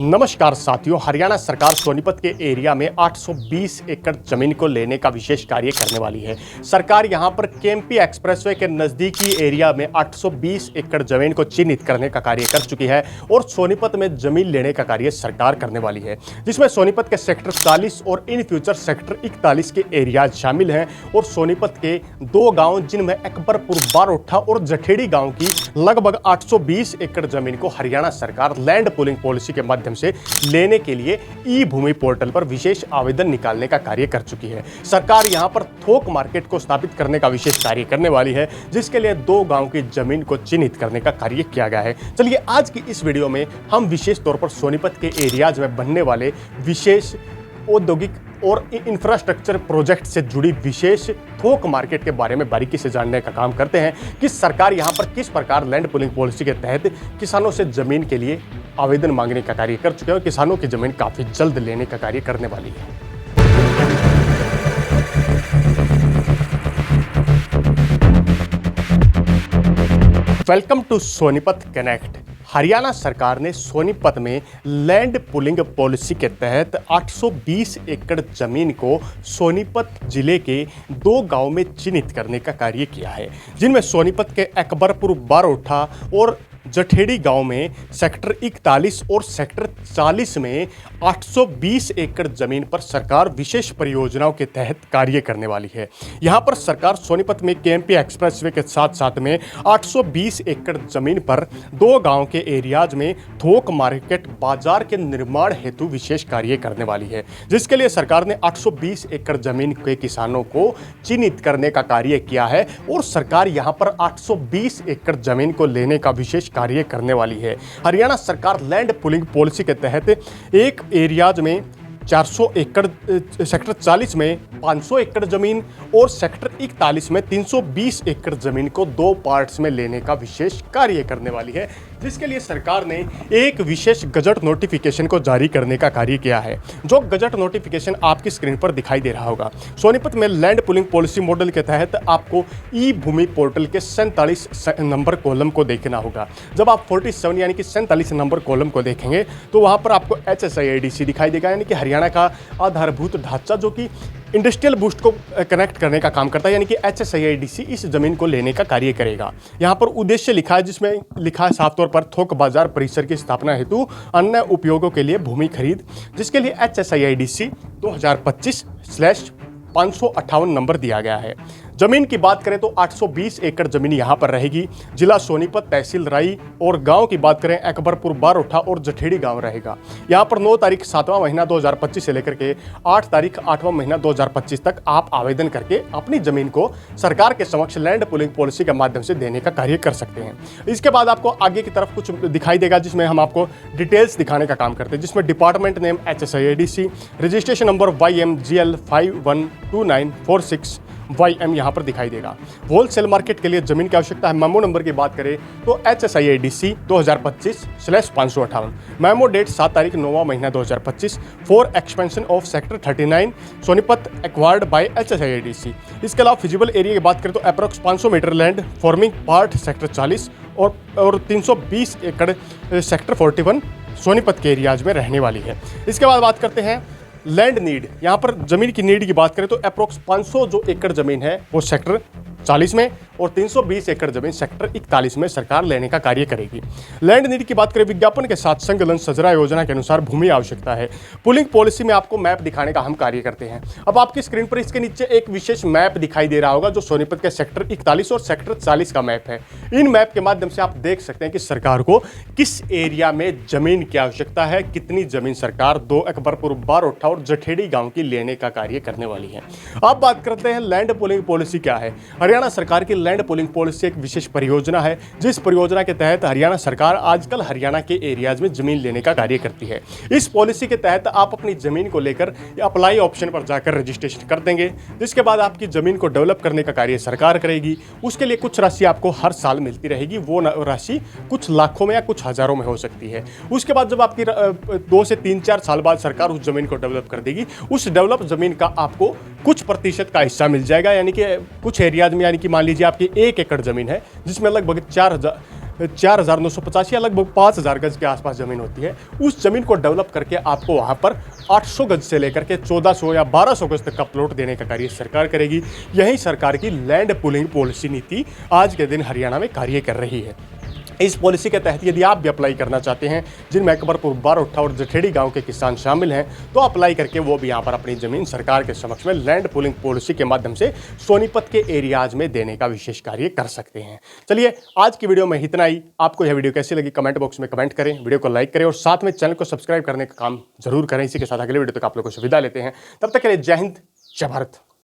नमस्कार साथियों, हरियाणा सरकार सोनीपत के एरिया में 820 एकड़ जमीन को लेने का विशेष कार्य करने वाली है। सरकार यहां पर केएमपी एक्सप्रेसवे के नजदीकी एरिया में 820 एकड़ जमीन को चिन्हित करने का कार्य कर चुकी है और सोनीपत में जमीन लेने का कार्य सरकार करने वाली है, जिसमें सोनीपत के सेक्टर 40 और इन फ्यूचर सेक्टर 41 के एरियाज शामिल हैं और सोनीपत के दो गाँव जिनमें अकबरपुर बारोठा और जठेड़ी गाँव की लगभग 820 एकड़ जमीन को हरियाणा सरकार लैंड पूलिंग पॉलिसी के माध्यम से लेने के लिए ई भूमि पोर्टल पर विशेष आवेदन निकालने का कार्य कर चुकी है। सरकार यहां पर थोक मार्केट को स्थापित करने का विशेष कार्य करने वाली है, जिसके लिए दो गांव की जमीन को चिन्हित करने का कार्य किया गया है। चलिए आज की इस वीडियो में हम विशेष तौर पर सोनीपत के एरियाज में बनने वाले विशेष औद्योगिक और इंफ्रास्ट्रक्चर प्रोजेक्ट से जुड़ी विशेष थोक मार्केट के बारे में बारीकी से जानने का काम करते हैं कि सरकार यहां पर किस प्रकार लैंड पूलिंग पॉलिसी के तहत किसानों से जमीन के लिए आवेदन मांगने का कार्य कर चुके हैं और किसानों की जमीन काफी जल्द लेने का कार्य करने वाली है। Welcome to Sonipat connect. Haryana सरकार ने सोनीपत में लैंड पूलिंग पॉलिसी के तहत 820 एकड़ जमीन को सोनीपत जिले के दो गांव में चिन्हित करने का कार्य किया है, जिनमें सोनीपत के अकबरपुर बारोठा और जठेड़ी गांव में सेक्टर 41 और सेक्टर 40 में 820 एकड़ जमीन पर सरकार विशेष परियोजनाओं के तहत कार्य करने वाली है। यहां पर सरकार सोनीपत में केएमपी एक्सप्रेसवे के साथ साथ में 820 एकड़ जमीन पर दो गांव के एरियाज में थोक मार्केट बाजार के निर्माण हेतु विशेष कार्य करने वाली है, जिसके लिए सरकार ने 820 एकड़ जमीन के किसानों को चिन्हित करने का कार्य किया है और सरकार यहां पर 820 एकड़ जमीन को लेने का विशेष कार्य करने वाली है। हरियाणा सरकार लैंड पूलिंग पॉलिसी के तहत एक एरियाज में 400 एकड़, सेक्टर 40 में 500 एकड़ जमीन और सेक्टर 41 में 320 एकड़ जमीन को दो पार्ट्स में लेने का विशेष कार्य करने वाली है, जिसके लिए सरकार ने एक विशेष गजट नोटिफिकेशन को जारी करने का कार्य किया है। जो गजट नोटिफिकेशन आपकी स्क्रीन पर दिखाई दे रहा होगा। सोनीपत में लैंड पूलिंग पॉलिसी मॉडल के तहत आपको ई भूमि पोर्टल के 47 नंबर कॉलम को देखना होगा। जब आप 47 यानी कि 47 नंबर कॉलम को देखेंगे तो वहां पर आपको HSIIDC दिखाई देगा, यानी कि हरियाणा का आधारभूत ढांचा जो कि इंडस्ट्रियल बूस्ट को कनेक्ट करने का काम करता है, यानी कि HSIIDC इस जमीन को लेने का कार्य करेगा। यहाँ पर उद्देश्य लिखा है, जिसमें लिखा है साफ तौर पर थोक बाजार परिसर की स्थापना हेतु अन्य उपयोगों के लिए भूमि खरीद, जिसके लिए HSIIDC 2025/558 नंबर दिया गया है। जमीन की बात करें तो 820 एकड़ जमीन यहां पर रहेगी। जिला सोनीपत, तहसील राई और गांव की बात करें अकबरपुर बारोठा और जठेड़ी गांव रहेगा। यहां पर 9 तारीख 7वां महीना 2025 से लेकर के 8 तारीख 8वां महीना 2025 तक आप आवेदन करके अपनी जमीन को सरकार के समक्ष लैंड पूलिंग पॉलिसी के माध्यम से देने का कार्य कर सकते हैं। इसके बाद आपको आगे की तरफ कुछ दिखाई देगा, जिसमें हम आपको डिटेल्स दिखाने का काम करते हैं, जिसमें department name HSIIDC, registration number YMGL 512946 YM यहाँ पर दिखाई देगा। होलसेल मार्केट के लिए जमीन की आवश्यकता है। मेमो नंबर की बात करें तो HSIIDC 2025/558, मेमो डेट 7 तारीख 9वां महीना 2025 for expansion of sector 39 Sonipat acquired by HSIIDC। इसके अलावा फिजिबल एरिया की बात करें तो approx 500 metre land forming part sector 40 और 320 एकड़ सेक्टर 41 सोनीपत के एरियाज में रहने वाली है। इसके बाद बात करते हैं लैंड नीड। यहाँ पर जमीन की नीड की बात करें तो अप्रोक्स 500 जो एकड़ जमीन है वो सेक्टर 40 में और 320 एकड़ जमीन सेक्टर 41 में सरकार लेने का कार्य करेगी। लैंड नीड की बात करें, विज्ञापन के साथ संकलन सजरा योजना के अनुसार भूमि आवश्यकता है। पुलिंग पॉलिसी में आपको मैप दिखाने का हम कार्य करते हैं। अब आपकी स्क्रीन पर इसके नीचे एक विशेष मैप दिखाई दे रहा होगा, जो सोनीपत के सेक्टर 41 और सेक्टर 40 का मैप है। इन मैप के माध्यम से आप देख सकते हैं कि सरकार को किस एरिया में जमीन की आवश्यकता है, कितनी जमीन सरकार दो अकबरपुर बारोठा और जठेड़ी गांव की लेने का कार्य करने वाली है। अब बात करते हैं लैंड पूलिंग पॉलिसी क्या है। हरियाणा सरकार की लैंड पूलिंग पॉलिसी एक विशेष परियोजना है, जिस परियोजना के तहत हरियाणा सरकार आजकल हरियाणा के एरियाज में जमीन लेने का कार्य करती है। इस पॉलिसी के तहत आप अपनी जमीन को लेकर अप्लाई ऑप्शन पर जाकर रजिस्ट्रेशन कर देंगे, जिसके बाद आपकी जमीन को डेवलप करने का कार्य सरकार करेगी। उसके लिए कुछ राशि आपको हर साल मिलती रहेगी। वो राशि कुछ लाखों में या कुछ हजारों में हो सकती है। उसके बाद जब आपकी 2 से 3-4 साल बाद सरकार उस जमीन को डेवलप कर देगी, उस डेवलप जमीन का आपको कुछ प्रतिशत का हिस्सा मिल जाएगा, यानी कि कुछ एरियाज में, यानी कि मान लीजिए आपकी 1 एकड़ जमीन है जिसमें लगभग 4,985 या लगभग 5,000 गज के आसपास ज़मीन होती है, उस ज़मीन को डेवलप करके आपको वहाँ पर 800 गज से लेकर के 1400 या 1200 गज तक का प्लॉट देने का कार्य सरकार करेगी। यही सरकार की लैंड पूलिंग पॉलिसी नीति आज के दिन हरियाणा में कार्य कर रही है। इस पॉलिसी के तहत यदि आप भी अप्लाई करना चाहते हैं, जिनमें अकबरपुर, बारोठा और जठेड़ी गांव के किसान शामिल हैं, तो अप्लाई करके वो भी यहां पर अपनी ज़मीन सरकार के समक्ष में लैंड पूलिंग पॉलिसी के माध्यम से सोनीपत के एरियाज में देने का विशेष कार्य कर सकते हैं। चलिए, आज की वीडियो में इतना ही। आपको यह वीडियो कैसी लगी कमेंट बॉक्स में कमेंट करें, वीडियो को लाइक करें और साथ में चैनल को सब्सक्राइब करने का काम जरूर करें। इसी के साथ अगले वीडियो तक आप लोगों से विदा लेते हैं। तब तक के लिए जय हिंद, जय भारत।